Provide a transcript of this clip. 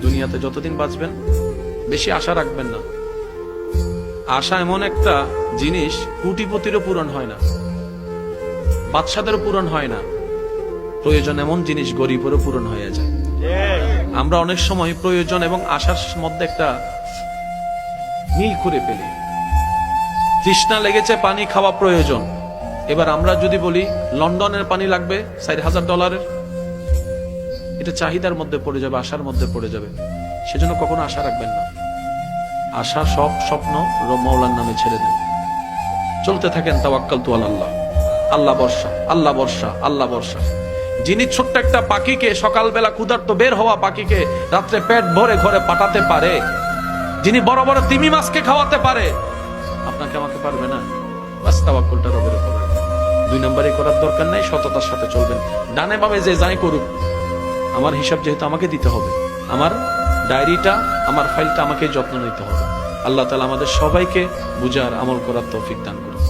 দুনিয়াতে যতদিন বাঁচবেন বেশি আশা রাখবেন না। আশা এমন একটা জিনিস, কোটিপতিরও পূরণ হয় না, বাদশাদেরও পূরণ হয় না। প্রয়োজন এমন জিনিস, গরিবেরও পূরণ হয়ে যায়। আমরা অনেক সময় প্রয়োজন এবং আশার মধ্যে একটা মিল করে ফেলি। তৃষ্ণা লেগেছে, পানি খাওয়া প্রয়োজন। এবার আমরা যদি বলি লন্ডনের পানি লাগবে $4,000, এটা চাহিদার মধ্যে পড়ে যাবে, আশার মধ্যে পড়ে যাবে। সেজন্য কখনো আশা রাখবেন না। আশা সব স্বপ্ন মওলার নামে ছেড়ে দেন, চলতে থাকেন তাওয়াক্কালতু আলাল্লাহ। আল্লাহ বর্ষা, আল্লাহ বর্ষা, আল্লাহ বর্ষা। যিনি ছোট্ট একটা পাখিকে, সকালবেলা ক্ষুধার্ত বের হওয়া পাখিকে রাত্রে পেট ভরে ঘরে পাঠাতে পারে, যিনি বড় বড় তিমি মাছকে খাওয়াতে পারে, আপনাকে আমাকে পারবে না? বাস তাওয়াক্কুলটা রবের উপর। 2 নম্বরে করার দরকার নাই, সততার সাথে চলবেন। ডানে বামে যে যাই করুক, আমার হিসাব যেহেতু আমাকে দিতে হবে, আমার ডায়েরিটা, আমার ফাইলটা আমাকে যত্ন নিতে হবে। আল্লাহ তাআলা আমাদের সবাইকে বুঝার, আমল করার তৌফিক দান করুন।